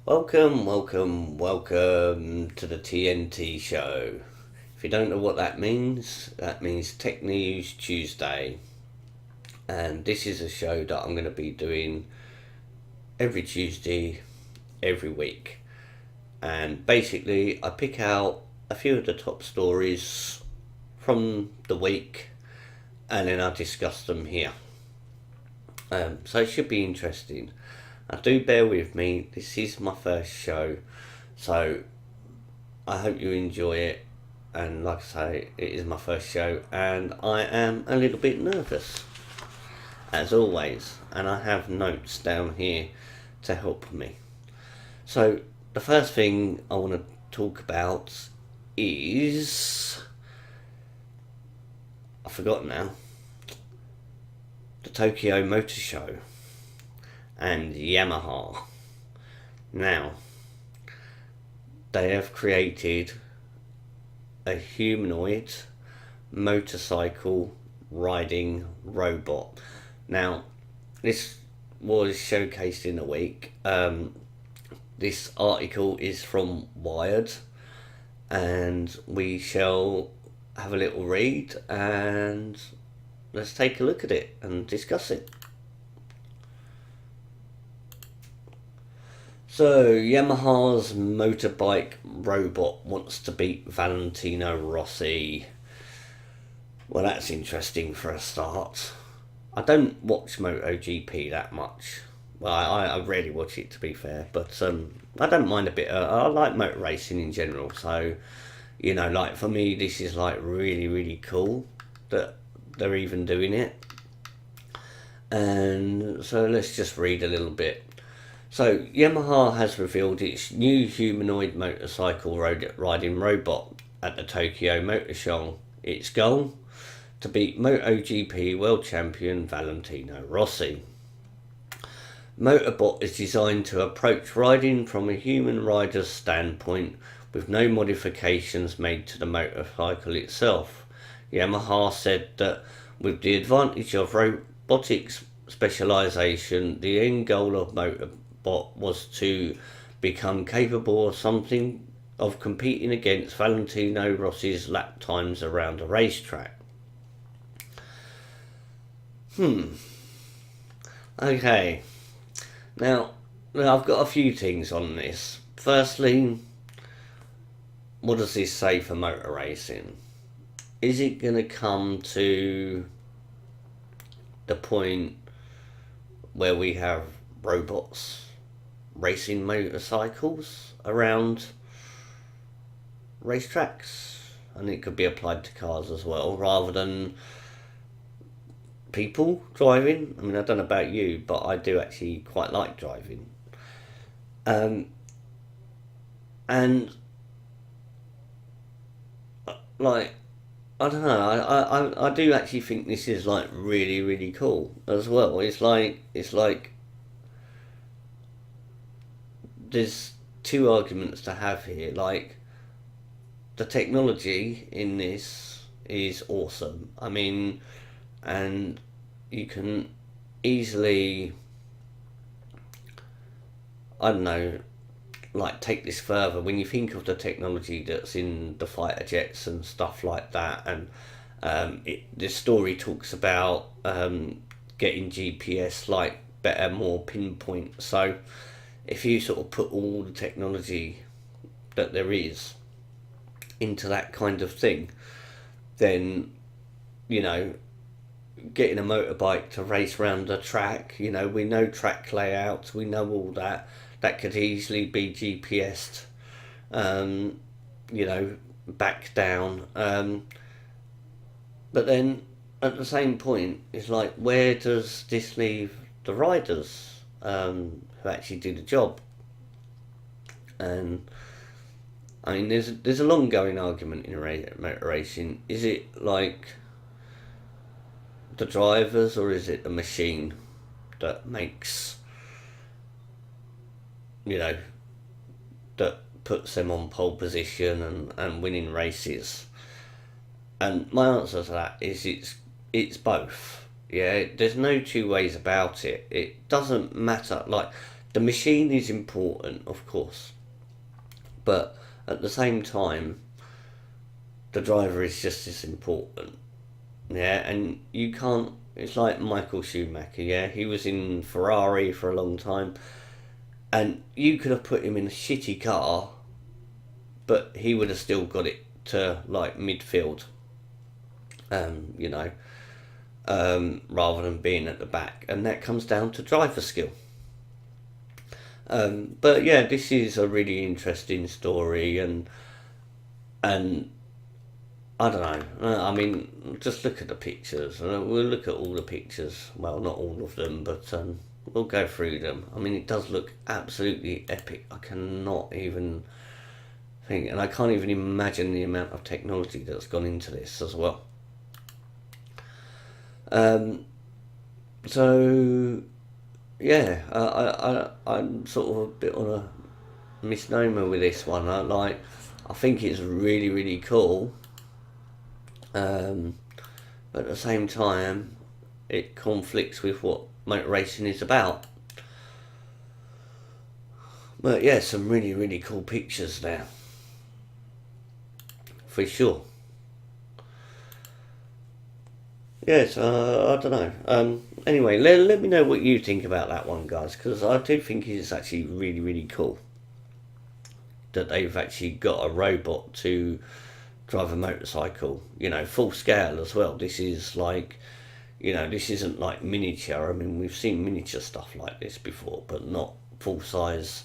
Welcome to the TNT Show. If you don't know what that means Tech News Tuesday. And this is a show that I'm going to be doing every Tuesday, every week. And basically, I pick out a few of the top stories from the week and then I discuss them here. So it should be interesting. Do bear with me, this is my first show, so I hope you enjoy it. And like I say, it is my first show and I am a little bit nervous, as always, and I have notes down here to help me. So the first thing I want to talk about is, I forgot now, the Tokyo Motor Show and Yamaha. Now, they have created a humanoid motorcycle riding robot. Now, this was showcased in a week. This article is from Wired, and we shall have a little read and let's take a look at it and discuss it. So, Yamaha's motorbike robot wants to beat Valentino Rossi. Well, that's interesting for a start. I don't watch MotoGP that much. Well, I rarely watch it, to be fair, but I don't mind a bit. I like motor racing in general, so, you know, like for me, this is like really cool that they're even doing it. And so let's just read a little bit. So, Yamaha has revealed its new humanoid motorcycle riding robot at the Tokyo Motor Show. Its goal? To beat MotoGP world champion Valentino Rossi. Motorbot is designed to approach riding from a human rider's standpoint with no modifications made to the motorcycle itself. Yamaha said that with the advantage of robotics specialization, the end goal of Motorbot was to become capable of competing against Valentino Rossi's lap times around a racetrack. Okay. Now, I've got a few things on this. Firstly, what does this say for motor racing? Is it going to come to the point where we have robots racing motorcycles around racetracks? And it could be applied to cars as well, rather than people driving. I mean, I don't know about you, but I do actually quite like driving. And like, I don't know, I do actually think this is like really cool as well. It's like there's two arguments to have here. Like, the technology in this is awesome. I mean, and you can easily, I don't know, like take this further when you think of the technology that's in the fighter jets and stuff like that. And this story talks about getting GPS like better, more pinpoint. So if you sort of put all the technology that there is into that kind of thing, then, you know, getting a motorbike to race around a track, you know, we know track layouts, we know all that could easily be GPSed, you know, back down. But then at the same point, it's like, where does this leave the riders who actually do the job? And I mean, there's a long going argument in motor racing. Is it like the drivers, or is it a machine that makes, you know, that puts them on pole position and winning races? And my answer to that is it's both. Yeah, there's no two ways about it. It doesn't matter. Like, The machine is important, of course, but at the same time, the driver is just as important. Yeah, and you can't. It's like Michael Schumacher. Yeah, he was in Ferrari for a long time, and you could have put him in a shitty car, but he would have still got it to like midfield. You know, rather than being at the back, and that comes down to driver skill. But yeah, this is a really interesting story, and I don't know. I mean, just look at the pictures. We'll look at all the pictures. Well, not all of them, but we'll go through them. I mean, it does look absolutely epic. I cannot even think, and I can't even imagine the amount of technology that's gone into this as well. So yeah, I'm sort of a bit on a misnomer with this one. I think it's really, really cool. But at the same time, it conflicts with what motor racing is about. But yeah, some really, really cool pictures there, for sure. Yes, I don't know. Anyway, let me know what you think about that one, guys, because I do think it's actually really, really cool that they've actually got a robot to drive a motorcycle, you know, full scale as well. This is like, you know, this isn't like miniature. I mean, we've seen miniature stuff like this before, but not full size,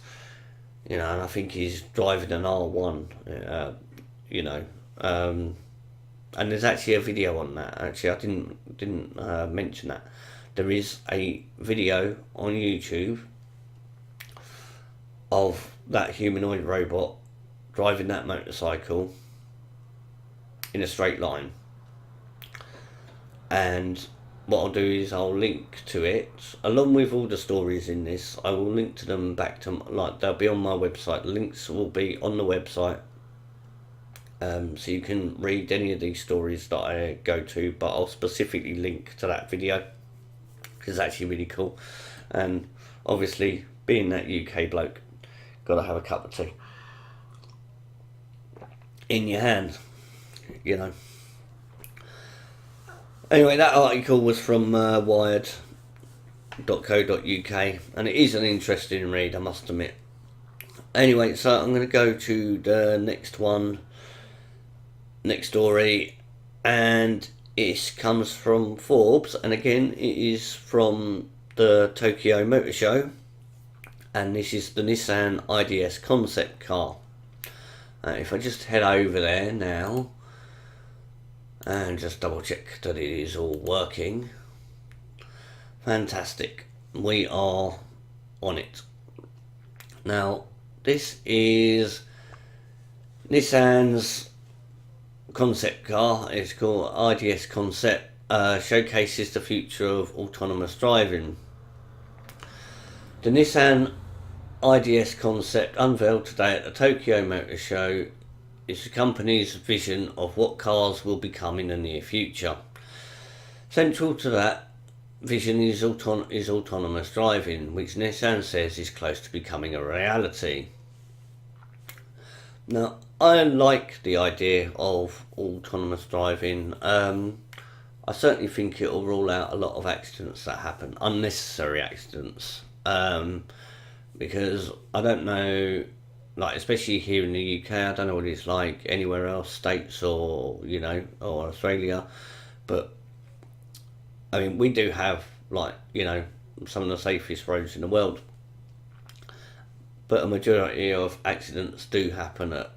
you know. And I think he's driving an R1, you know, and there's actually a video on that. Actually, I didn't mention that. There is a video on YouTube of that humanoid robot driving that motorcycle in a straight line, and what I'll do is I'll link to it along with all the stories in this. I will link to them back to, like, they'll be on my website. The links will be on the website, so you can read any of these stories that I go to, but I'll specifically link to that video because it's actually really cool. And obviously, being that UK bloke, gotta have a cup of tea in your hand, you know. Anyway, that article was from wired.co.uk, and it is an interesting read, I must admit. Anyway, so I'm going to go to the next story, and it comes from Forbes, and again, it is from the Tokyo Motor Show, and this is the Nissan IDS Concept car. If I just head over there now and just double check that it is all working. Fantastic. We are on it. Now, this is Nissan's concept car. It's called IDS Concept. Showcases the future of autonomous driving. The Nissan IDS Concept unveiled today at the Tokyo Motor Show is the company's vision of what cars will become in the near future. Central to that vision is autonomous driving, which Nissan says is close to becoming a reality. Now, I like the idea of autonomous driving. I certainly think it will rule out a lot of accidents that happen, unnecessary accidents. Because I don't know, like, especially here in the UK, I don't know what it's like anywhere else, States or, you know, or Australia, but I mean, we do have, like, you know, some of the safest roads in the world, but a majority of accidents do happen at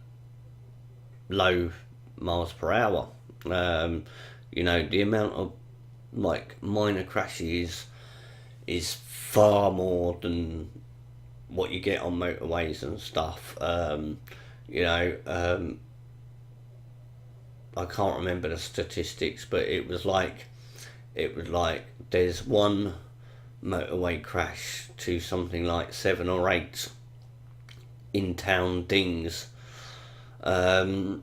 low miles per hour. You know, the amount of, like, minor crashes is far more than what you get on motorways and stuff. You know, I can't remember the statistics, but it was like there's one motorway crash to something like 7 or 8 in town dings. So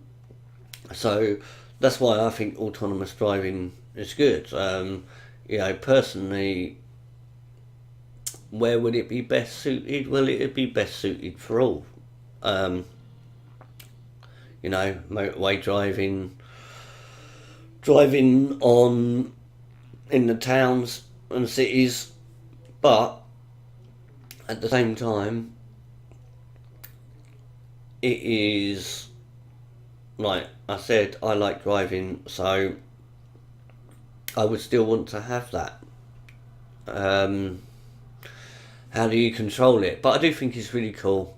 that's why I think autonomous driving is good. You know, personally, where would it be best suited? Well, it would be best suited for all. You know, motorway driving on in the towns and cities, but at the same time, it is, like I said, I like driving, so I would still want to have that. How do you control it? But I do think it's really cool.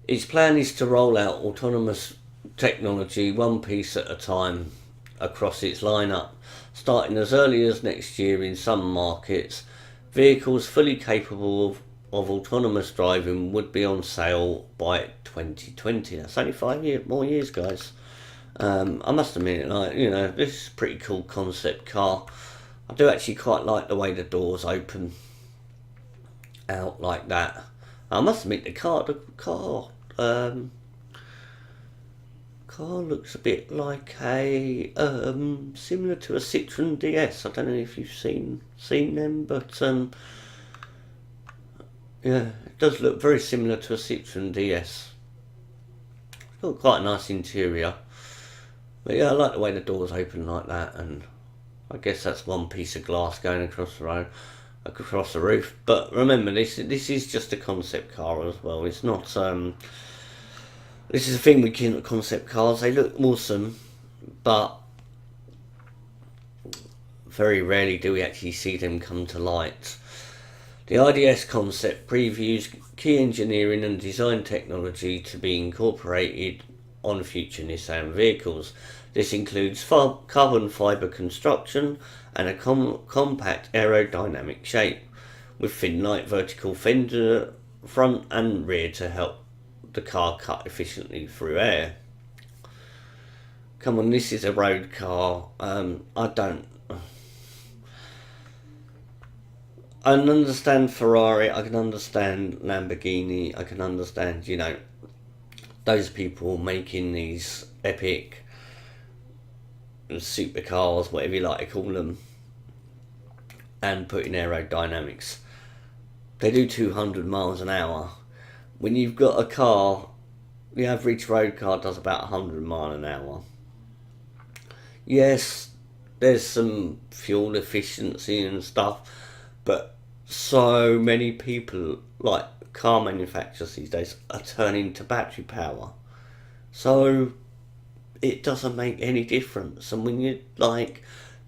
Its plan is to roll out autonomous technology one piece at a time across its lineup, starting as early as next year in some markets. Vehicles fully capable of autonomous driving would be on sale by 2020. That's only 5 more years, guys. I must admit, like, you know, this is a pretty cool concept car. I do actually quite like the way the doors open out like that. I must admit, the car looks a bit like a similar to a Citroen DS. I don't know if you've seen them, but yeah, it does look very similar to a Citroen DS. It's got quite a nice interior, but yeah, I like the way the doors open like that, and I guess that's one piece of glass going across the road, across the roof. But remember, this is just a concept car as well. It's not. This is the thing with concept cars. They look awesome, but very rarely do we actually see them come to light. The IDS Concept previews key engineering and design technology to be incorporated on future Nissan vehicles. This includes carbon fibre construction and a compact aerodynamic shape, with thin light vertical fender front and rear to help the car cut efficiently through air. Come on, this is a road car. I understand Ferrari, I can understand Lamborghini, I can understand, you know, those people making these epic supercars, whatever you like to call them, and putting aerodynamics. They do 200 miles an hour. When you've got a car, the average road car does about 100 miles an hour. Yes, there's some fuel efficiency and stuff, but so many people, like car manufacturers these days, are turning to battery power. So it doesn't make any difference. And when you're like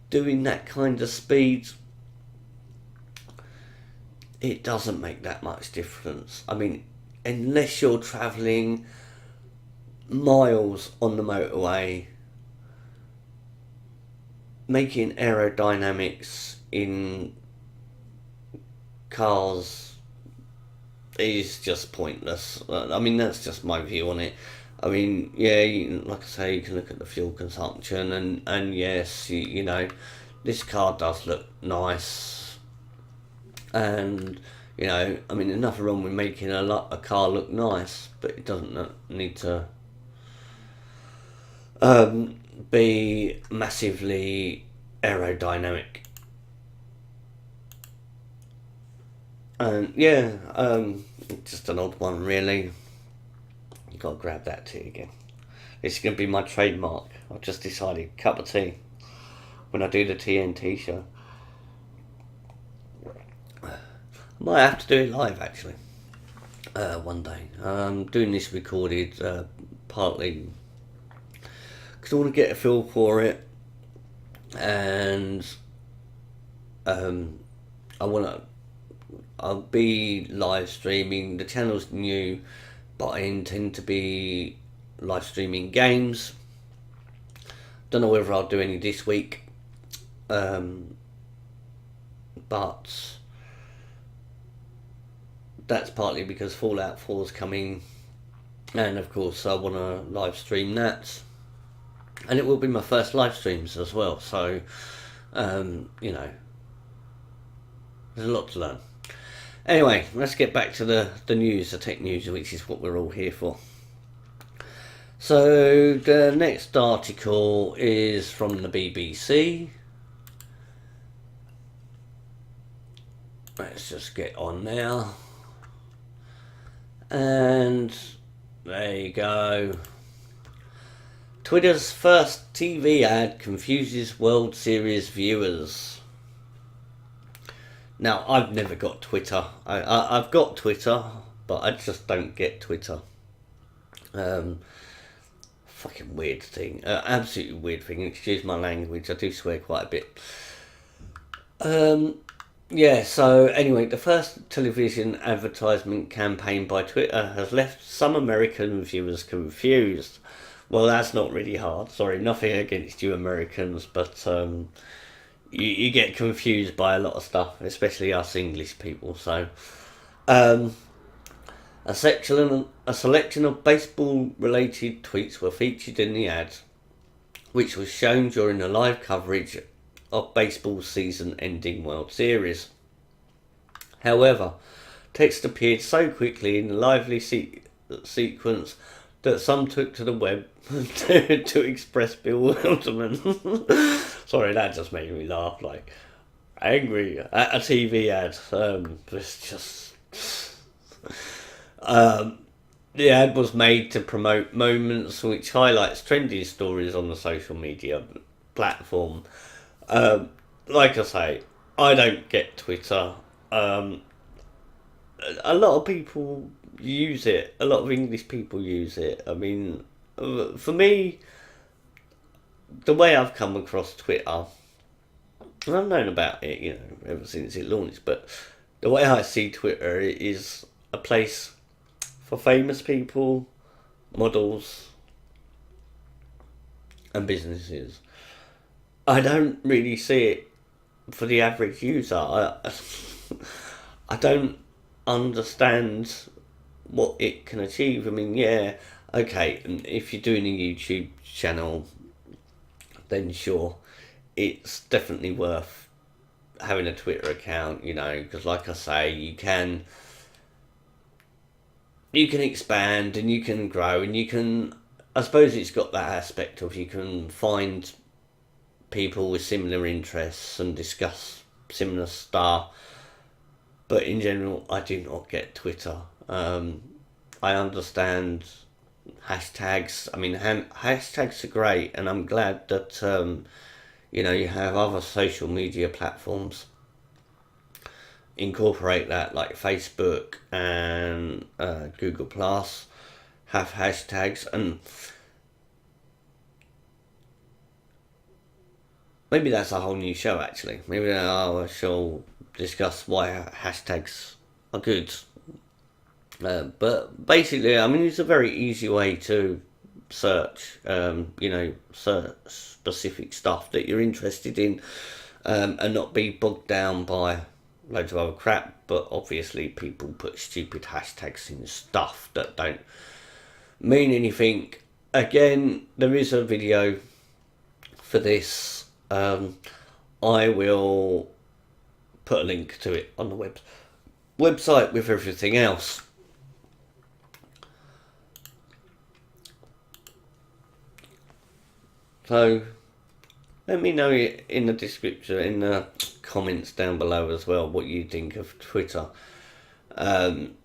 doing that kind of speed, it doesn't make that much difference. I mean, unless you're travelling miles on the motorway, making aerodynamics in cars is just pointless. I mean, that's just my view on it. I mean, yeah, like I say, you can look at the fuel consumption, and yes, you know, this car does look nice, and you know, I mean, there's nothing wrong with making a car look nice, but it doesn't need to be massively aerodynamic. And yeah, just an odd one, really. You got to grab that tea again. This is going to be my trademark. I've just decided, cup of tea when I do the TNT show. I might have to do it live, actually, one day. I'm doing this recorded partly because I want to get a feel for it, and I'll be live streaming. The channel's new, but I intend to be live streaming games. Don't know whether I'll do any this week, but that's partly because Fallout 4 is coming, and of course I want to live stream that, and it will be my first live streams as well, so you know, there's a lot to learn. Anyway, let's get back to the news, the tech news, which is what we're all here for. So the next article is from the BBC. Let's just get on now. And there you go. Twitter's first TV ad confuses World Series viewers. Now, I've never got Twitter. I've got Twitter, but I just don't get Twitter. Fucking weird thing. Absolutely weird thing. Excuse my language. I do swear quite a bit. Yeah, so anyway, the first television advertisement campaign by Twitter has left some American viewers confused. Well, that's not really hard. Sorry, nothing against you Americans, but you get confused by a lot of stuff, especially us English people. So, a selection of baseball-related tweets were featured in the ad, which was shown during the live coverage of baseball's season-ending World Series. However, text appeared so quickly in the lively sequence that some took to the web to express bewilderment. Sorry, that just made me laugh. Like, angry at a TV ad. It's just. The ad was made to promote moments which highlights trending stories on the social media platform. Like I say, I don't get Twitter. A lot of people use it. A lot of English people use it. I mean, for me, the way I've come across Twitter, and I've known about it, you know, ever since it launched, but the way I see Twitter is a place for famous people, models, and businesses. I don't really see it for the average user. I don't understand what it can achieve. I mean, yeah, okay, if you're doing a YouTube channel, then sure, it's definitely worth having a Twitter account, you know, because like I say, you can expand and you can grow and you can, I suppose it's got that aspect of you can find people with similar interests and discuss similar stuff. But in general, I do not get Twitter. I understand hashtags. I mean, hashtags are great, and I'm glad that you know, you have other social media platforms incorporate that, like Facebook and Google Plus have hashtags, and maybe that's a whole new show actually. Maybe I shall discuss why hashtags are good. But basically, I mean, it's a very easy way to search, you know, search specific stuff that you're interested in, and not be bogged down by loads of other crap. But obviously people put stupid hashtags in stuff that don't mean anything. Again, there is a video for this. I will put a link to it on the website with everything else. So let me know in the description, in the comments down below as well, what you think of Twitter, and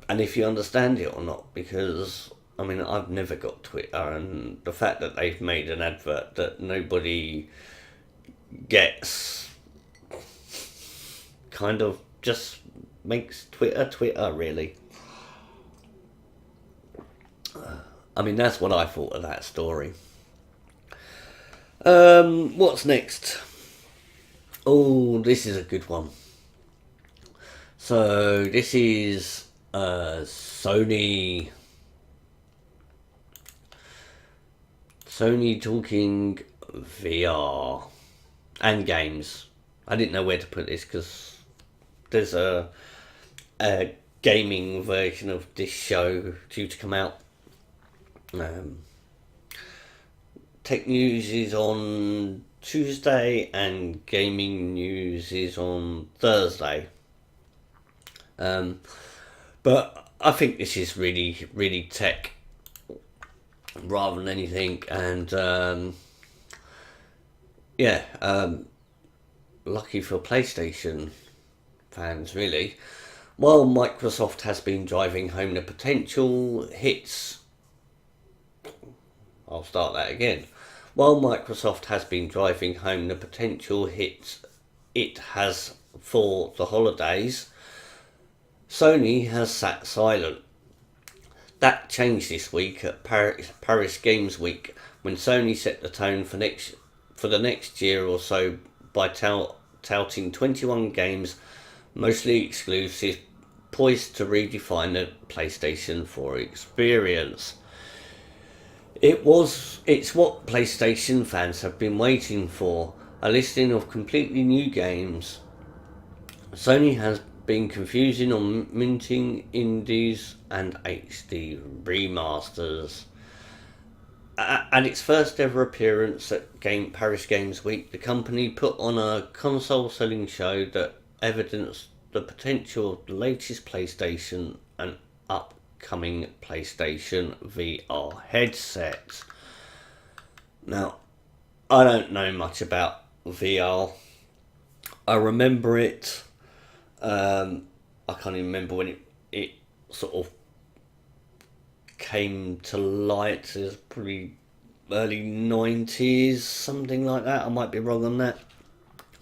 if you understand it or not, because I mean, I've never got Twitter, and the fact that they've made an advert that nobody gets kind of just makes Twitter really. I mean, that's what I thought of that story. What's next? Oh, this is a good one. So this is Sony talking VR and games. I didn't know where to put this because there's a gaming version of this show due to come out. Tech news is on Tuesday and gaming news is on Thursday. But I think this is really tech rather than anything, and lucky for PlayStation fans really. While Microsoft has been driving home the potential hits, I'll start that again. While Microsoft has been driving home the potential hits it has for the holidays, Sony has sat silent. That changed this week at Paris Games Week, when Sony set the tone for the next year or so by touting 21 games, mostly exclusive, poised to redefine the PlayStation 4 experience. It's what PlayStation fans have been waiting for, a listing of completely new games. Sony has been confusing on minting indies and HD remasters. At its first ever appearance at Paris Games Week, the company put on a console selling show that evidenced the potential of the latest PlayStation and upcoming PlayStation VR headsets. Now, I don't know much about VR. I remember it. I can't even remember when it sort of came to light. It was probably early 90s, something like that. I might be wrong on that.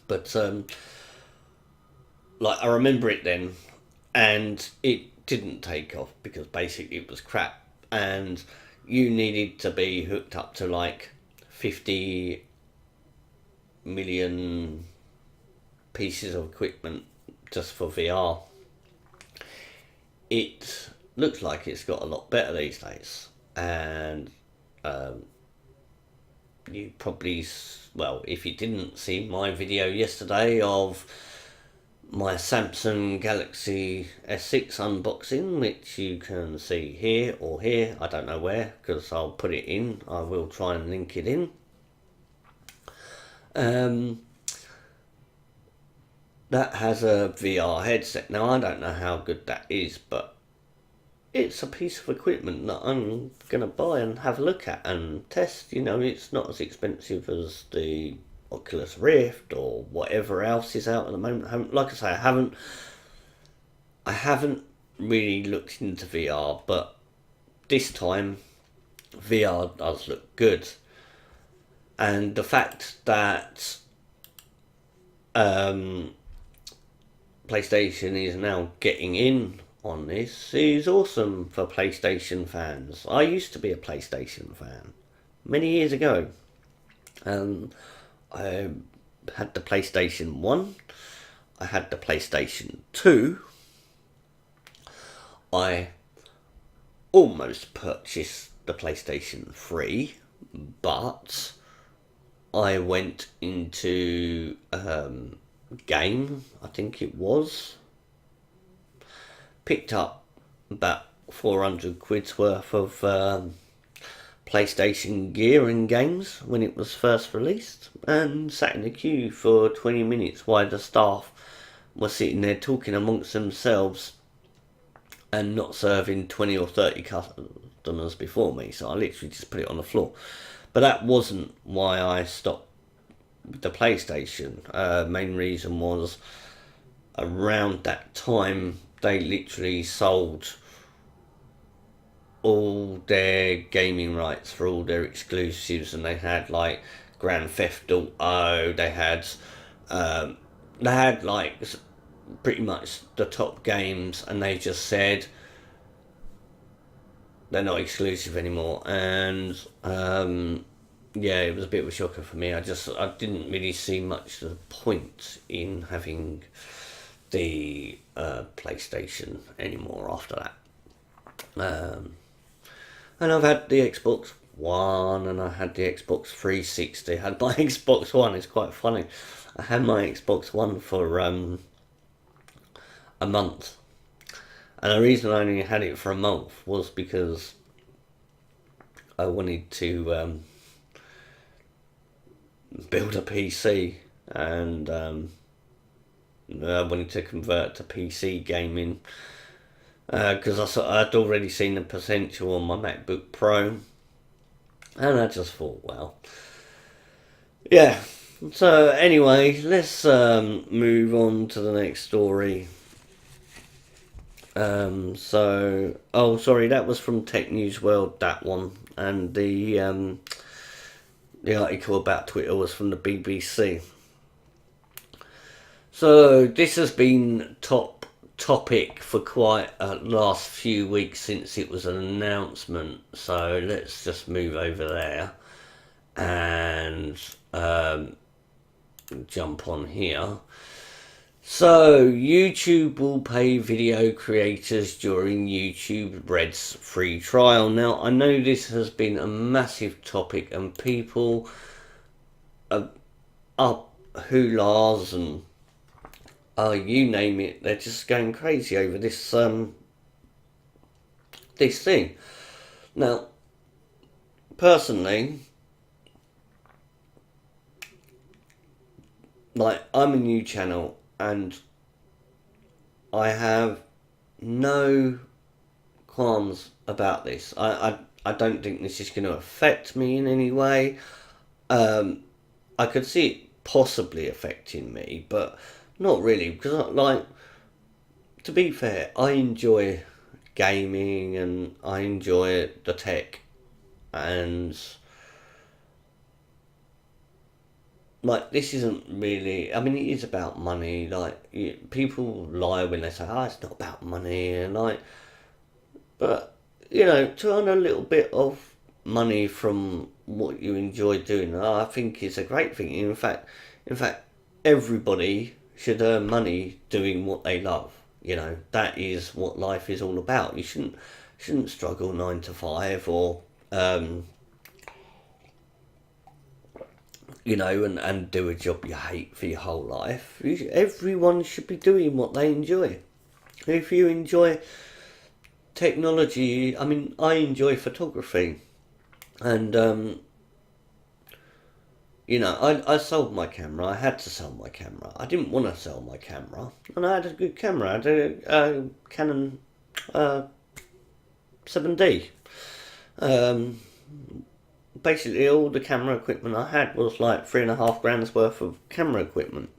But I remember it then, and it didn't take off because basically it was crap, and you needed to be hooked up to 50 million pieces of equipment just for VR. It looks like it's got a lot better these days, and you probably, if you didn't see my video yesterday of my Samsung Galaxy S6 unboxing, which you can see here or here, I don't know where, because I'll put it in, I will try and link it in. That has a VR headset. Now, I don't know how good that is, but it's a piece of equipment that I'm going to buy and have a look at and test. It's not as expensive as the Oculus Rift or whatever else is out at the moment. Like I say, I haven't really looked into VR, but this time VR does look good. And the fact that PlayStation is now getting in on this is awesome for PlayStation fans. I used to be a PlayStation fan many years ago. I had the PlayStation 1, I had the PlayStation 2, I almost purchased the PlayStation 3, but I went into game, I think it was, picked up about 400 quid's worth of PlayStation gear and games when it was first released, and sat in the queue for 20 minutes while the staff were sitting there talking amongst themselves and not serving 20 or 30 customers before me, so I literally just put it on the floor. But that wasn't why I stopped with the PlayStation. Main reason was around that time they literally sold all their gaming rights for all their exclusives, and they had Grand Theft Auto, they had pretty much the top games, and they just said they're not exclusive anymore. And it was a bit of a shocker for me. I didn't really see much of the point in having the PlayStation anymore after that. And I've had the Xbox One, and I had the Xbox 360. I had my Xbox One. It's quite funny. I had my Xbox One for a month, and the reason I only had it for a month was because I wanted to build a PC, and I wanted to convert to PC gaming, because I'd already seen the potential on my MacBook Pro, and I just thought, So anyway, let's move on to the next story. Oh sorry, that was from Tech News World, that one, and the article about Twitter was from the BBC. So this has been top topic for quite a last few weeks since it was an announcement. So let's just move over there and jump on here. So YouTube will pay video creators during YouTube Red's free trial. Now I know this has been a massive topic and people are up hoo-lahs and you name it, they're just going crazy over this this thing. Now personally, like, I'm a new channel and I have no qualms about this. I don't think this is going to affect me in any way. I could see it possibly affecting me, but not really, because, like, to be fair, I enjoy gaming and I enjoy the tech, and like, this isn't really, I mean, it is about money. Like, people lie when they say, oh, it's not about money, and like, but you know, to earn a little bit of money from what you enjoy doing, I think is a great thing. In fact, everybody should earn money doing what they love. You know, that is what life is all about. You shouldn't struggle 9 to 5 or you know, and do a job you hate for your whole life. Everyone should be doing what they enjoy. If you enjoy technology, I mean, I enjoy photography, and you know, I sold my camera. I had to sell my camera. I didn't want to sell my camera, and I had a good camera. I had a Canon 7D. Basically, all the camera equipment I had was like £3,500 worth of camera equipment,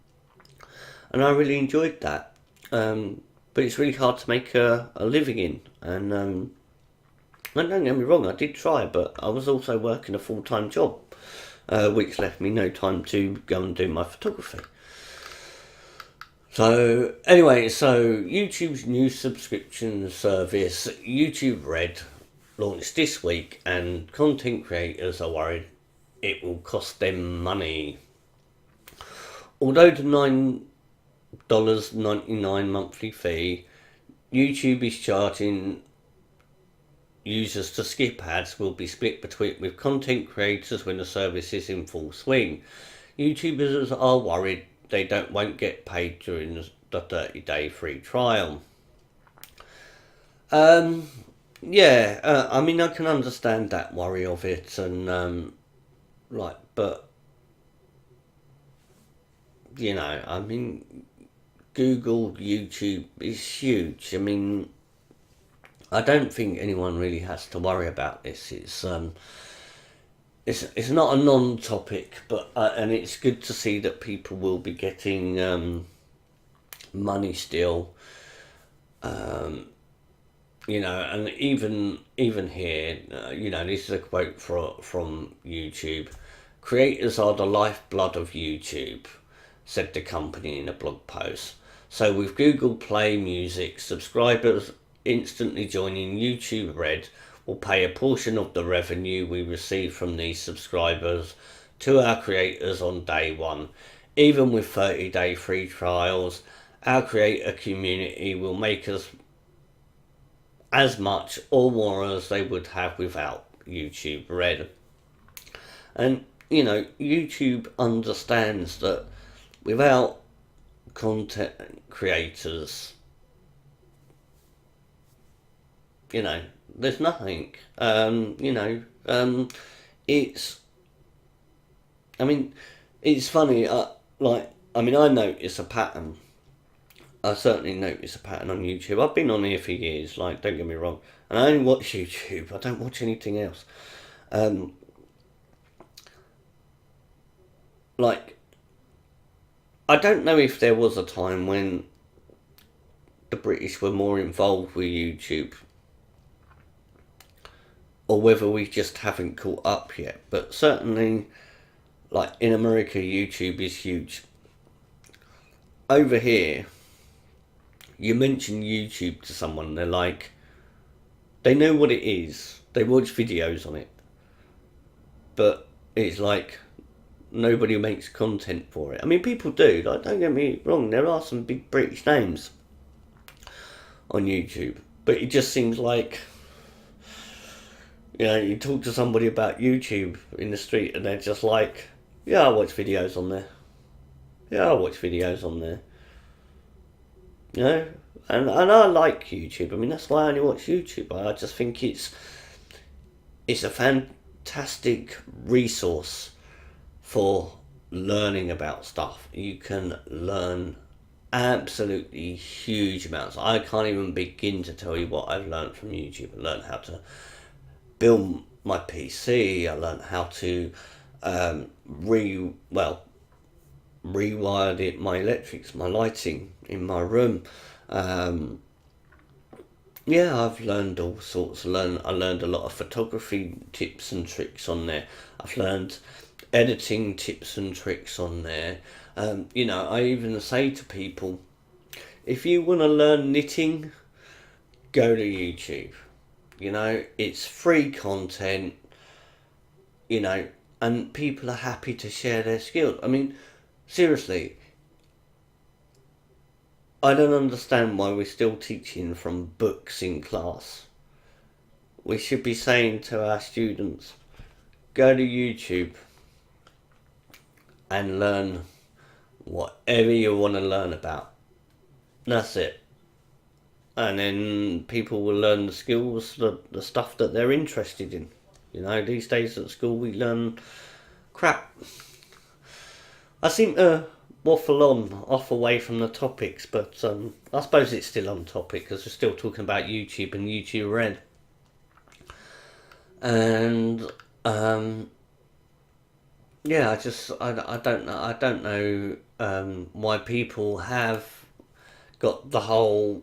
and I really enjoyed that. But it's really hard to make a living in, and don't get me wrong, I did try, but I was also working a full-time job, which left me no time to go and do my photography. So anyway, so YouTube's new subscription service, YouTube Red, launched this week, and content creators are worried it will cost them money. Although the $9.99 monthly fee YouTube is charging users to skip ads will be split between with content creators when the service is in full swing. YouTubers are worried they won't get paid during the 30-day free trial. Yeah, I mean, I can understand that worry of it, and like, but you know, I mean, Google, YouTube is huge. I mean, I don't think anyone really has to worry about this. It's not a non-topic, but and it's good to see that people will be getting money still. You know, and even here, you know, this is a quote from YouTube. "Creators are the lifeblood of YouTube," said the company in a blog post. So with Google Play Music, subscribers instantly joining YouTube Red will pay a portion of the revenue we receive from these subscribers to our creators on day one. Even with 30-day free trials, our creator community will make us as much or more as they would have without YouTube Red. And you know, YouTube understands that without content creators, you know, there's nothing. You know, it's, I mean, it's funny, like, I mean, I notice a pattern. I certainly notice a pattern on YouTube. I've been on here for years, like, don't get me wrong. And I only watch YouTube. I don't watch anything else. Like, I don't know if there was a time when the British were more involved with YouTube, or whether we just haven't caught up yet. But certainly, like in America, YouTube is huge. Over here, you mention YouTube to someone, they're like, they know what it is, they watch videos on it, but it's like nobody makes content for it. I mean, people do, like, don't get me wrong, there are some big British names on YouTube, but it just seems like, you know, you talk to somebody about YouTube in the street and they're just like, yeah, I watch videos on there. Yeah, I watch videos on there. You know, and I like YouTube. I mean, that's why I only watch YouTube. I just think it's a fantastic resource for learning about stuff. You can learn absolutely huge amounts. I can't even begin to tell you what I've learned from YouTube. I learned how to build my PC. I learned how to rewired it, my electrics, my lighting in my room. Yeah, I've learned all sorts. I learned a lot of photography tips and tricks on there. I've learned editing tips and tricks on there. You know, I even say to people, if you want to learn knitting, go to YouTube. You know, it's free content, you know, and people are happy to share their skills. I mean, seriously, I don't understand why we're still teaching from books in class. We should be saying to our students, go to YouTube and learn whatever you want to learn about. That's it. And then people will learn the skills, the stuff that they're interested in. You know, these days at school we learn crap. I seem to waffle on, off away from the topics, but I suppose it's still on topic because we're still talking about YouTube and YouTube Red. And yeah, I don't know why people have got the whole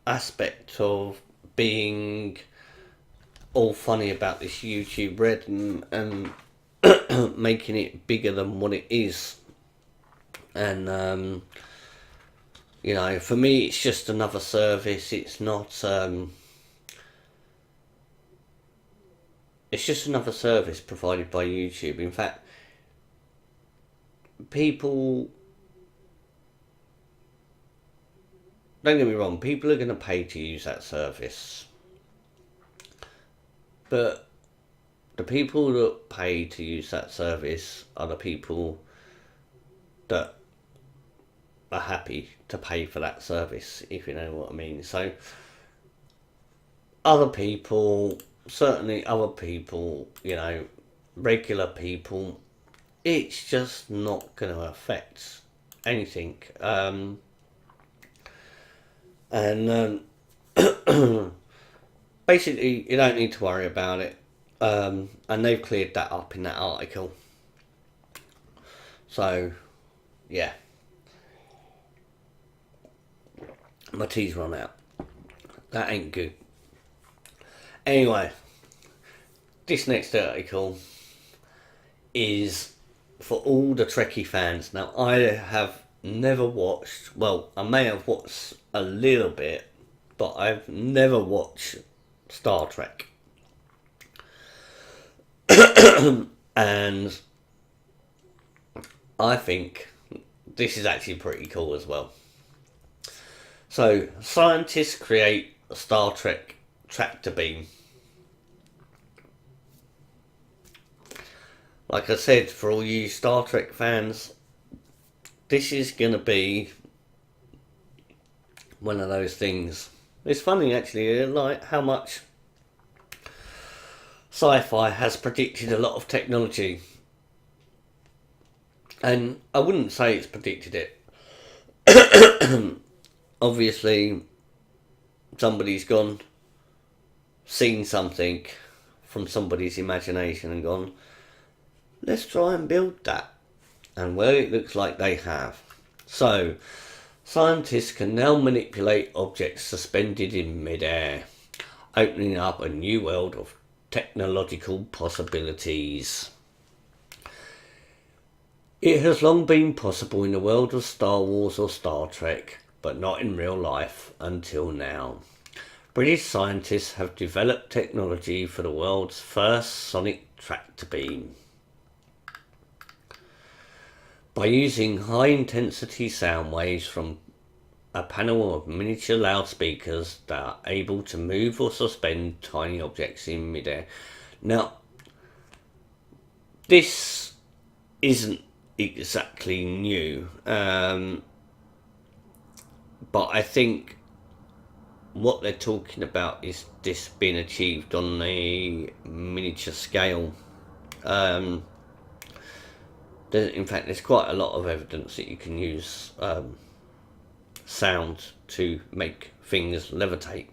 aspect of being all funny about this YouTube Red and making it bigger than what it is. And you know, for me it's just another service. It's not it's just another service provided by YouTube. In fact, people, don't get me wrong, people are going to pay to use that service, but the people that pay to use that service are the people that are happy to pay for that service, if you know what I mean. So other people, certainly other people, you know, regular people, it's just not going to affect anything. Basically, you don't need to worry about it. And they've cleared that up in that article. So, yeah. My tea's run out. That ain't good. Anyway, this next article is for all the Trekkie fans. Now, I have never watched, well, I may have watched a little bit, but I've never watched Star Trek. And I think this is actually pretty cool as well. So, scientists create a Star Trek tractor beam. Like I said, for all you Star Trek fans, this is going to be one of those things. It's funny actually, like how much sci-fi has predicted a lot of technology. And I wouldn't say it's predicted it. Obviously, somebody's gone, seen something from somebody's imagination and gone, let's try and build that. And well, it looks like they have. So, scientists can now manipulate objects suspended in midair, opening up a new world of technological possibilities. It has long been possible in the world of Star Wars or Star Trek, but not in real life until now. British scientists have developed technology for the world's first sonic tractor beam. By using high-intensity sound waves from a panel of miniature loudspeakers that are able to move or suspend tiny objects in midair. Now, this isn't exactly new, but I think what they're talking about is this being achieved on a miniature scale. In fact, there's quite a lot of evidence that you can use sound to make things levitate,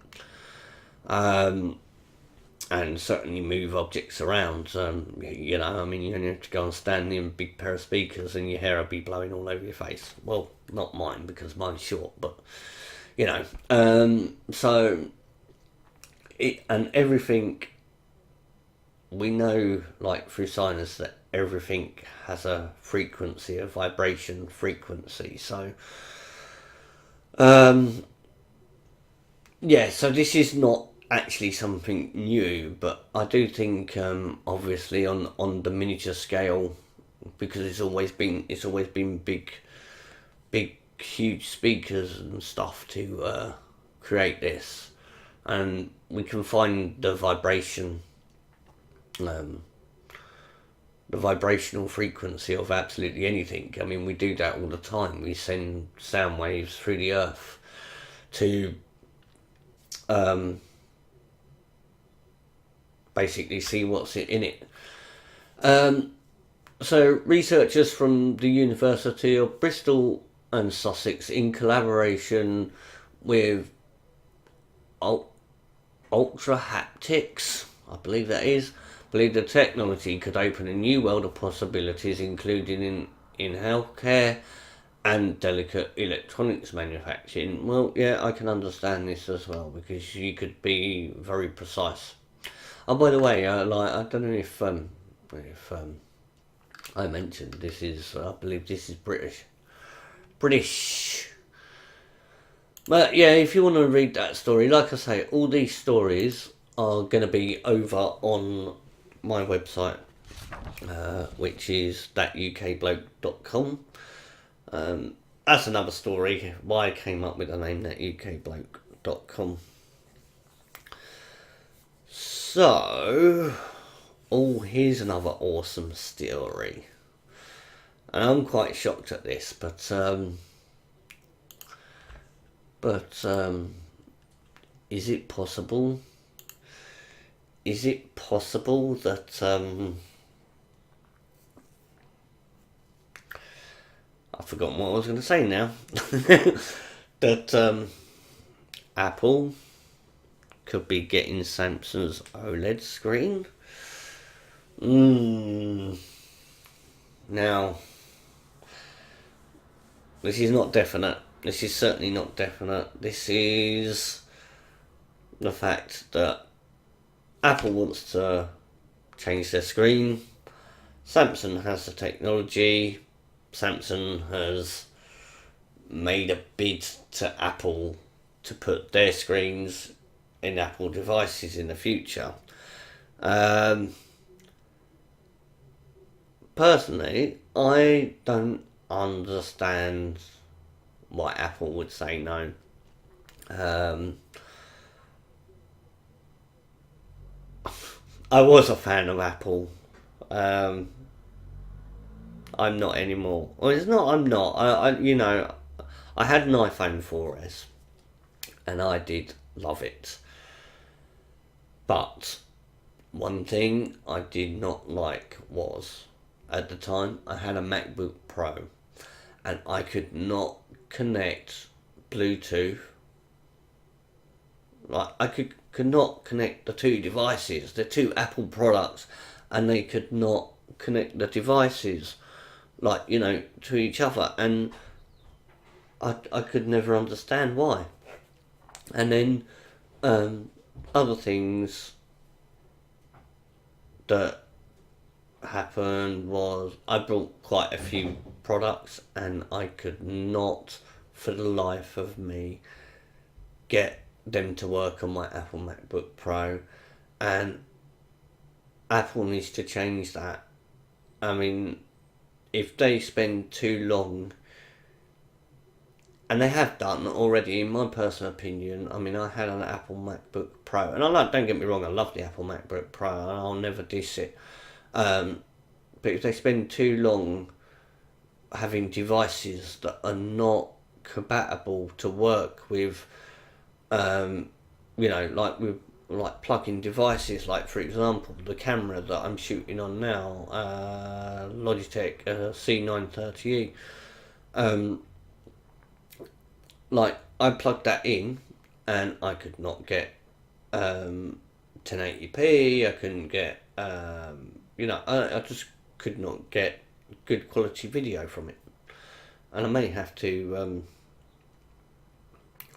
and certainly move objects around. You know, I mean, you only have to go and stand in a big pair of speakers and your hair will be blowing all over your face. Well, not mine, because mine's short, but you know. So it, and everything, we know, like through science, that everything has a frequency, a vibration frequency. So yeah, so this is not actually something new, but I do think obviously on the miniature scale, because it's always been big huge speakers and stuff to create this, and we can find the vibration, the vibrational frequency of absolutely anything. I mean, we do that all the time. We send sound waves through the earth to basically see what's in it. So researchers from the University of Bristol and Sussex, in collaboration with Ultra Haptics, I believe that is, believe the technology could open a new world of possibilities, including in healthcare and delicate electronics manufacturing. Well, yeah, I can understand this as well, because you could be very precise. Oh, by the way, like, I don't know if I mentioned this is, I believe this is British. But yeah, if you want to read that story, like I say, all these stories are going to be over on my website, which is thatukbloke.com. That's another story why I came up with the name thatukbloke.com. So, here's another awesome story. And I'm quite shocked at this, but is it possible? Is it possible that I've forgotten what I was going to say now. That Apple could be getting Samsung's OLED screen? Now, this is not definite. This is certainly not definite. This is the fact that Apple wants to change their screen. Samsung has the technology. Samsung has made a bid to Apple to put their screens in Apple devices in the future. Personally, I don't understand why Apple would say no. I was a fan of Apple. I'm not anymore. Well, it's not. I'm not. I had an iPhone 4S, and I did love it. But one thing I did not like was, at the time, I had a MacBook Pro, and I could not connect Bluetooth. Like, I could not connect the two devices, the two Apple products, and they could not connect the devices. like, you know, to each other, and I could never understand why. And then other things that happened was I bought quite a few products, and I could not for the life of me get them to work on my Apple MacBook Pro, and Apple needs to change that. I mean, if they spend too long, and they have done already, in my personal opinion. I mean, I had an Apple MacBook Pro, and don't get me wrong, I love the Apple MacBook Pro, and I'll never diss it. But if they spend too long having devices that are not compatible to work with, you know, like plug-in devices, like for example the camera that I'm shooting on now, Logitech C930E. Like, I plugged that in, and I could not get 1080p. I couldn't get you know, I just could not get good quality video from it, and I may have to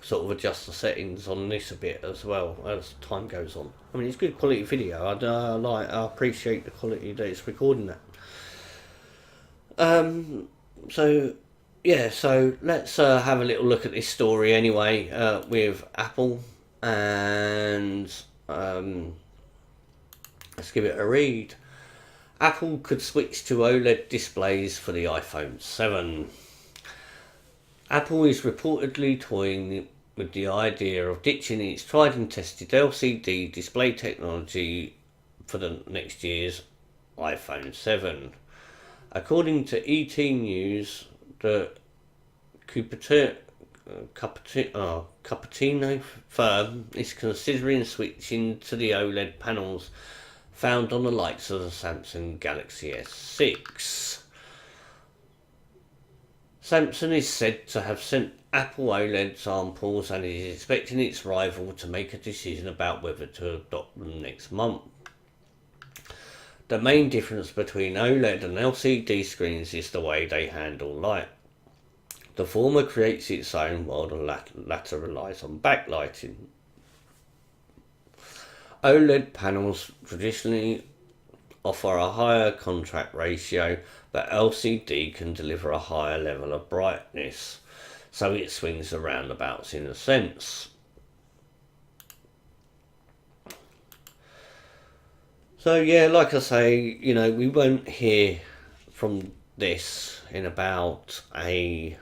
sort of adjust the settings on this a bit as well as time goes on. I mean, it's good quality video. I appreciate the quality that it's recording at. So yeah, so let's have a little look at this story anyway, with Apple, and let's give it a read. Apple could switch to OLED displays for the iPhone 7. Apple is reportedly toying with the idea of ditching its tried and tested LCD display technology for the next year's iPhone 7. According to ET News, the Cupertino firm is considering switching to the OLED panels found on the likes of the Samsung Galaxy S6. Samsung is said to have sent Apple OLED samples and is expecting its rival to make a decision about whether to adopt them next month. The main difference between OLED and LCD screens is the way they handle light. The former creates its own, while the latter relies on backlighting. OLED panels traditionally offer a higher contrast ratio, but LCD can deliver a higher level of brightness, so it swings the roundabouts in a sense. So yeah, like I say, you know, we won't hear from this in about a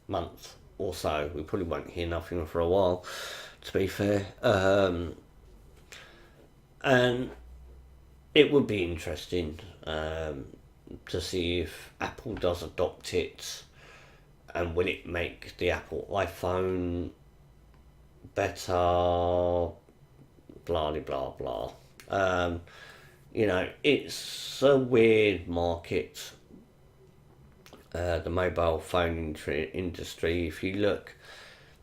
month or so. We probably won't hear nothing for a while, to be fair. And it would be interesting to see if Apple does adopt it, and will it make the Apple iPhone better, blah blah blah. You know, it's a weird market, the mobile phone industry. If you look,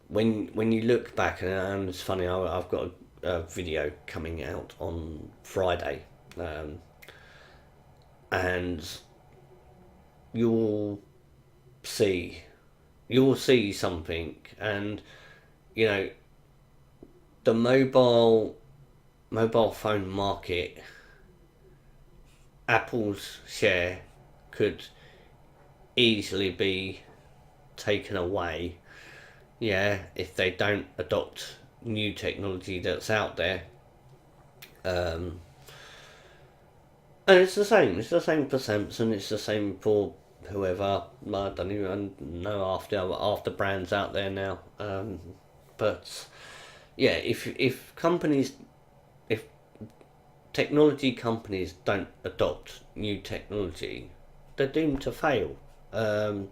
when you look back, and it's funny, I've got a video coming out on Friday, and you'll see something, and you know, the mobile phone market, Apple's share could easily be taken away, yeah, if they don't adopt new technology that's out there. And it's the same for Samsung, it's the same for whoever. I don't even know after brands out there now. But yeah, if technology companies don't adopt new technology, they're doomed to fail. You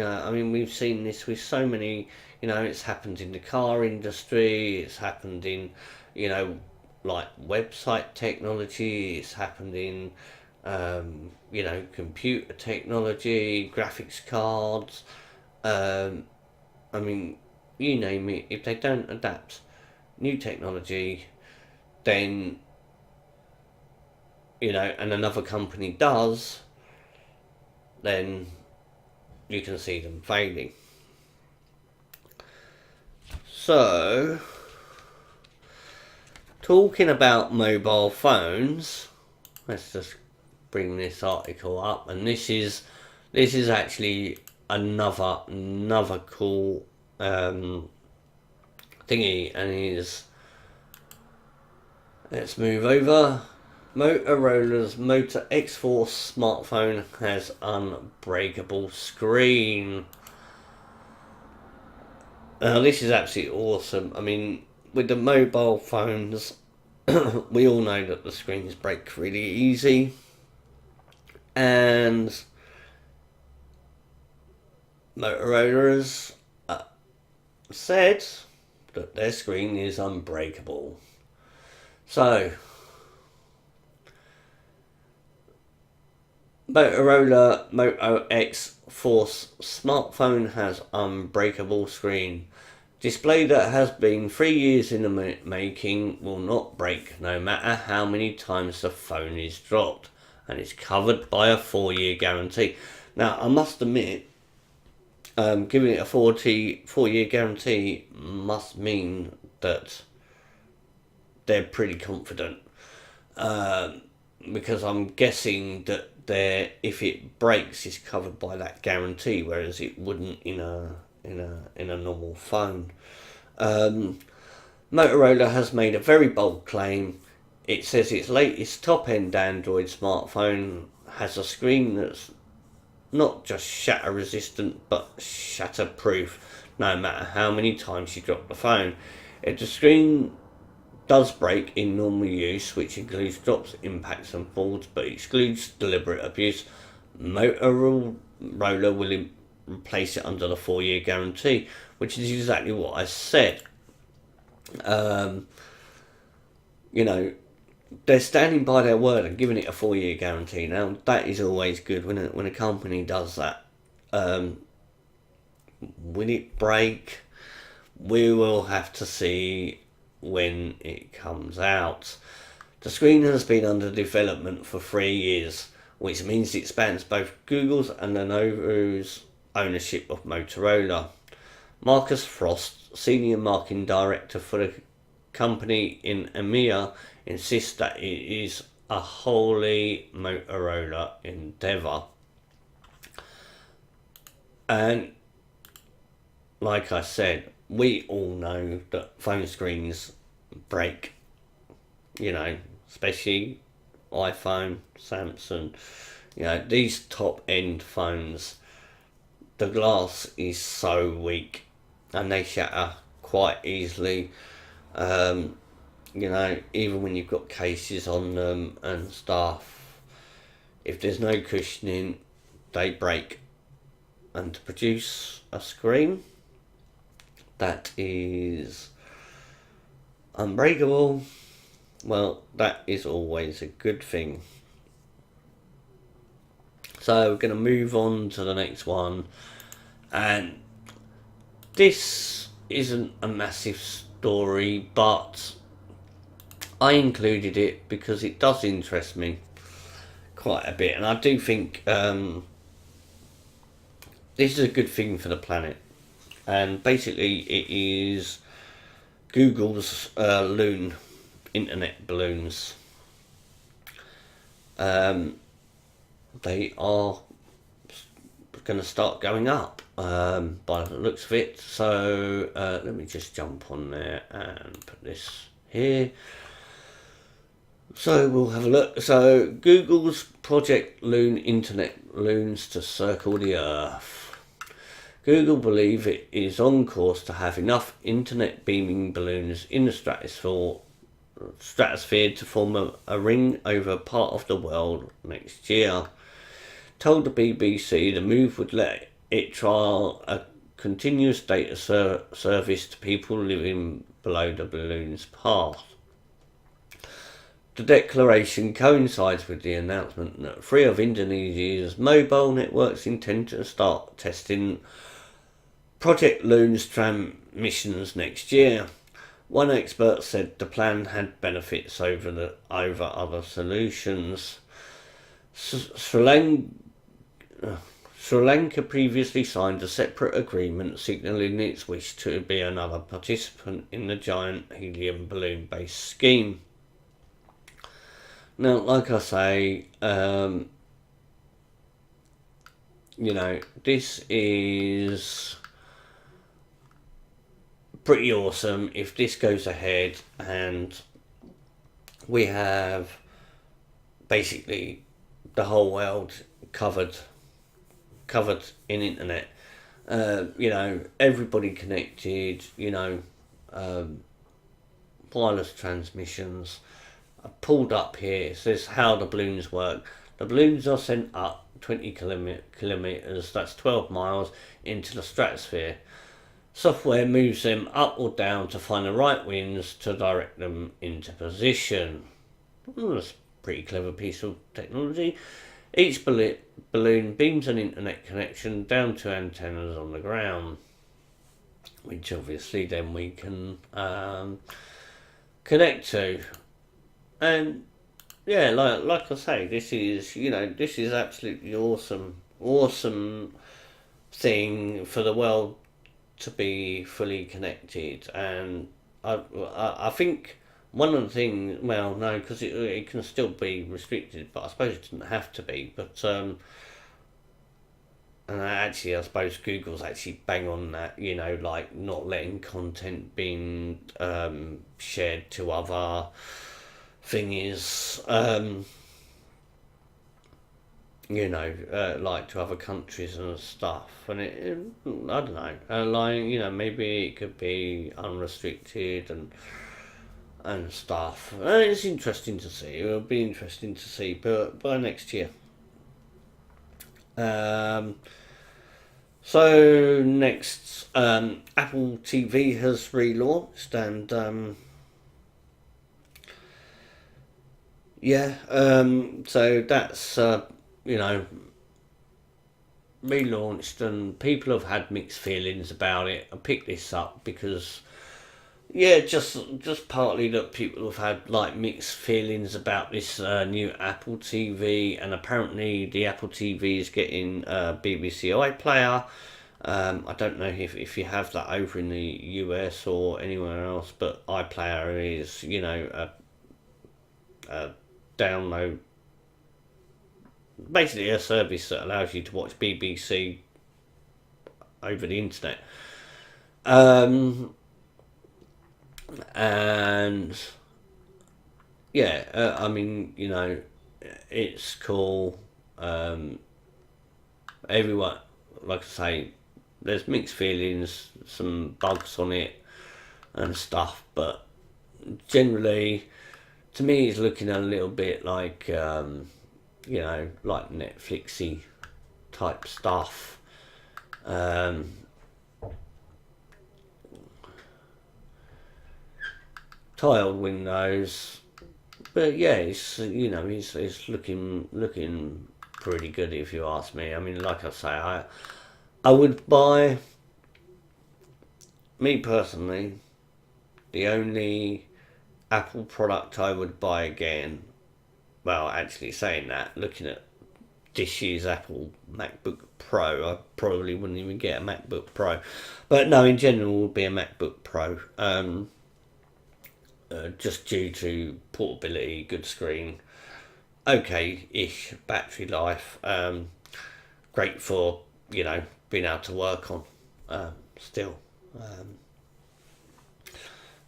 know, I mean, we've seen this with so many, you know, it's happened in the car industry, it's happened in, you know, like website technology, it's happened in, you know, computer technology, graphics cards, I mean, you name it. If they don't adapt new technology, then, you know, and another company does, then you can see them failing. So, talking about mobile phones, let's just bring this article up, and this is actually another cool thingy, and is, let's move over. Motorola's Moto X4 smartphone has unbreakable screen. Now this is absolutely awesome. I mean, with the mobile phones, we all know that the screens break really easy, and Motorola's said that their screen is unbreakable. So, Motorola Moto X4 smartphone has unbreakable screen. Display that has been 3 years in the making will not break no matter how many times the phone is dropped, and is covered by a 4-year guarantee. Now, I must admit, giving it a 4-year guarantee must mean that they're pretty confident, because I'm guessing that if it breaks, it's covered by that guarantee, whereas it wouldn't in a normal phone. Motorola has made a very bold claim. It says its latest top-end Android smartphone has a screen that's not just shatter-resistant, but shatter-proof, no matter how many times you drop the phone. If the screen does break in normal use, which includes drops, impacts and falls, but excludes deliberate abuse, Motorola will replace it under the 4-year guarantee, which is exactly what I said. You know, they're standing by their word and giving it a 4-year guarantee. Now, that is always good when a company does that. Will it break? We will have to see when it comes out. The screen has been under development for 3 years, which means it spans both Google's and Lenovo's ownership of Motorola. Marcus Frost, senior marketing director for the company in EMEA, insists that it is a wholly Motorola endeavour. And like I said, we all know that phone screens break, you know, especially iPhone, Samsung, you know, these top end phones, the glass is so weak and they shatter quite easily. You know, even when you've got cases on them and stuff, if there's no cushioning, they break. And to produce a screen that is unbreakable, well, that is always a good thing. So we're going to move on to the next one, and this isn't a massive story, but I included it because it does interest me quite a bit, and I do think this is a good thing for the planet. And basically it is Google's Loon internet balloons. They are going to start going up by the looks of it. So let me just jump on there and put this here. So we'll have a look. So Google's Project Loon internet balloons to circle the Earth. Google believe it is on course to have enough internet beaming balloons in the stratosphere to form a ring over part of the world next year. Told the BBC the move would let it trial a continuous data service to people living below the balloon's path. The declaration coincides with the announcement that 3 of Indonesia's mobile networks intend to start testing Project Loon's transmissions next year. One expert said the plan had benefits over other solutions. Sri Lanka previously signed a separate agreement signalling its wish to be another participant in the giant helium balloon based scheme. Now, like I say, you know, this is pretty awesome if this goes ahead, and we have basically the whole world covered in internet. You know, everybody connected, you know, wireless transmissions. I pulled up here, it says how the balloons work. The balloons are sent up 20 kilometers, that's 12 miles, into the stratosphere. Software moves them up or down to find the right winds to direct them into position. That's a pretty clever piece of technology. Each balloon beams an internet connection down to antennas on the ground, which obviously then we can connect to. And yeah, like I say, this is, you know, this is absolutely awesome thing for the world to be fully connected. And I think one of the things, well, no, because it can still be restricted, but I suppose it doesn't have to be. But and actually, I suppose Google's actually bang on that, you know, like not letting content being shared to other thingies, you know, like to other countries and stuff. And it I don't know, like, you know, maybe it could be unrestricted and stuff. It's interesting to see. It'll be interesting to see, but by next year. So next, Apple TV has relaunched, and yeah, so that's you know, relaunched, and people have had mixed feelings about it. I picked this up because, yeah, just partly that people have had like mixed feelings about this new Apple TV, and apparently the Apple TV is getting BBC iPlayer. I don't know if you have that over in the US or anywhere else, but iPlayer is, you know, a download, basically a service that allows you to watch BBC over the internet. And yeah, I mean, you know, it's cool. Everyone, like I say, there's mixed feelings, some bugs on it and stuff, but generally, to me, it's looking a little bit like, you know, like Netflixy type stuff. Tiled windows, but yeah, it's, you know, it's looking pretty good if you ask me. I mean, like I say, I would buy, me personally, the only Apple product I would buy again, well, actually saying that, looking at this year's Apple MacBook Pro, I probably wouldn't even get a MacBook Pro, but no, in general, it would be a MacBook Pro. Just due to portability, good screen, okay-ish battery life, great for, you know, being able to work on, still.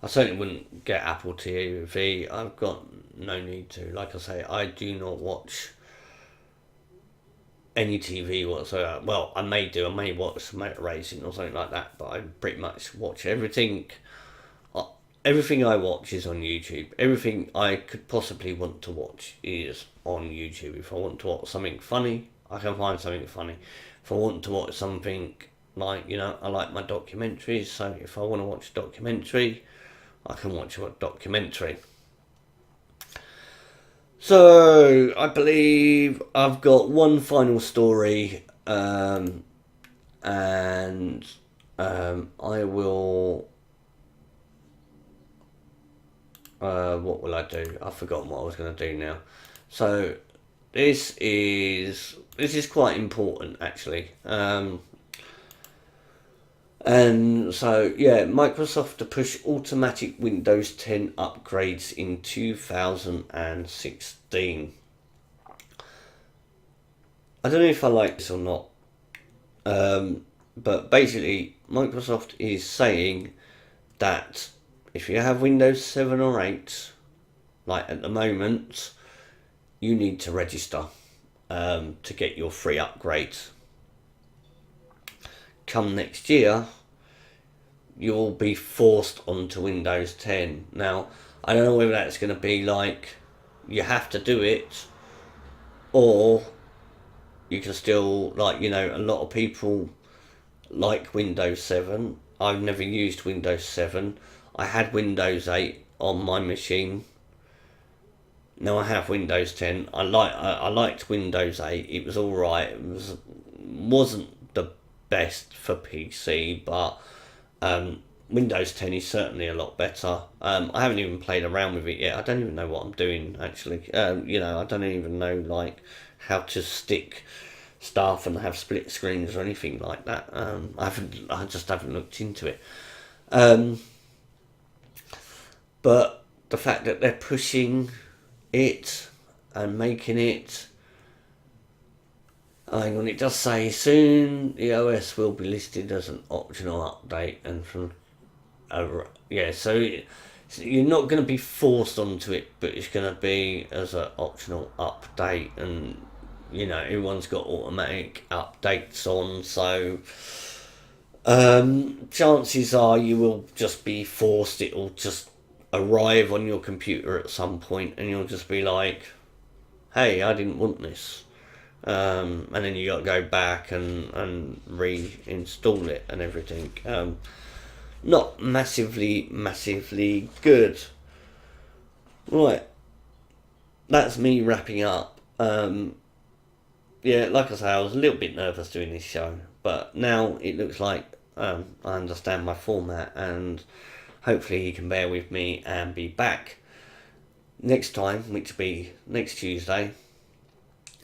I certainly wouldn't get Apple TV. I've got no need to. Like I say, I do not watch any TV whatsoever. Well, I may watch some motor racing or something like that, but I pretty much watch everything. Everything I watch is on YouTube. Everything I could possibly want to watch is on YouTube. If I want to watch something funny, I can find something funny. If I want to watch something like, you know, I like my documentaries, so if I want to watch a documentary, I can watch a documentary. So, I believe I've got one final story, and I will... what will I do? I've forgotten what I was going to do now. So, this is quite important actually. And so yeah, Microsoft to push automatic Windows 10 upgrades in 2016. I don't know if I like this or not, but basically Microsoft is saying that if you have Windows 7 or 8, like at the moment, you need to register to get your free upgrades. Come next year, you'll be forced onto Windows 10. Now, I don't know whether that's going to be like you have to do it, or you can still, like, you know, a lot of people like Windows 7. I've never used Windows 7. I had Windows 8 on my machine. Now I have Windows 10. I liked Windows 8. It was all right. It wasn't the best for PC, but Windows 10 is certainly a lot better. I haven't even played around with it yet. I don't even know what I'm doing actually. You know, I don't even know like how to stick stuff and have split screens or anything like that. I just haven't looked into it. But the fact that they're pushing it and making it, hang on, it does say soon the OS will be listed as an optional update, and from yeah, so you're not going to be forced onto it, but it's going to be as an optional update, and you know, everyone's got automatic updates on, so chances are you will just be forced. It will just arrive on your computer at some point and you'll just be like, hey, I didn't want this, and then you got to go back and reinstall it and everything. Not massively good. Right, that's me wrapping up. Yeah, like I say, I was a little bit nervous doing this show, but now it looks like I understand my format, and hopefully you can bear with me and be back next time, which will be next Tuesday.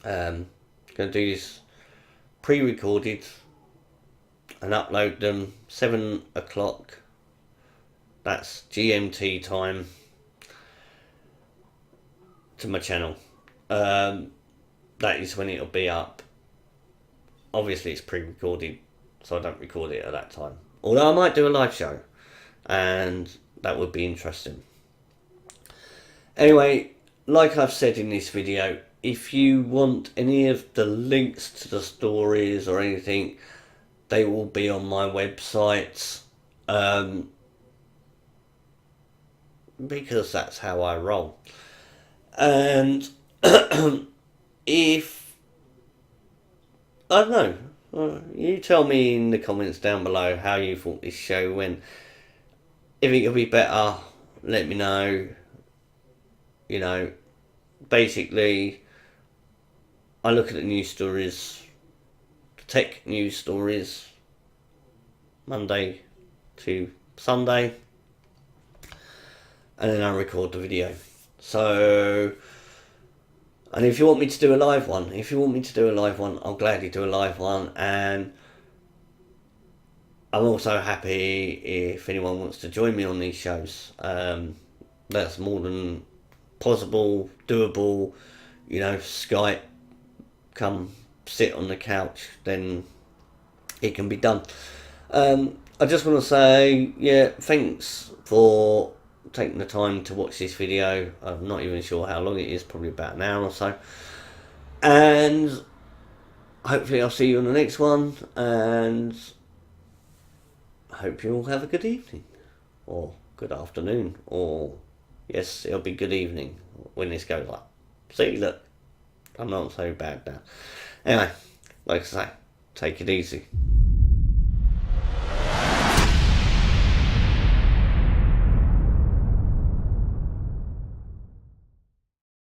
Going to do this pre-recorded and upload them 7 o'clock. That's GMT time to my channel. That is when it'll be up. Obviously it's pre-recorded, so I don't record it at that time. Although I might do a live show, and that would be interesting. Anyway, like I've said in this video, if you want any of the links to the stories or anything, they will be on my website, because that's how I roll. And if, I don't know, you tell me in the comments down below how you thought this show went. If it could be better, let me know. You know, basically, I look at the news stories, the tech news stories, Monday to Sunday, and then I record the video. So, and if you want me to do a live one, I'll gladly do a live one. And I'm also happy if anyone wants to join me on these shows. That's more than possible, doable. You know, Skype, come sit on the couch, then it can be done. I just want to say, yeah, thanks for taking the time to watch this video. I'm not even sure how long it is, probably about an hour or so. And hopefully I'll see you on the next one, and I hope you all have a good evening, or good afternoon, or yes, it'll be good evening when this goes up. See, look, I'm not so bad now. Anyway, like I say, take it easy.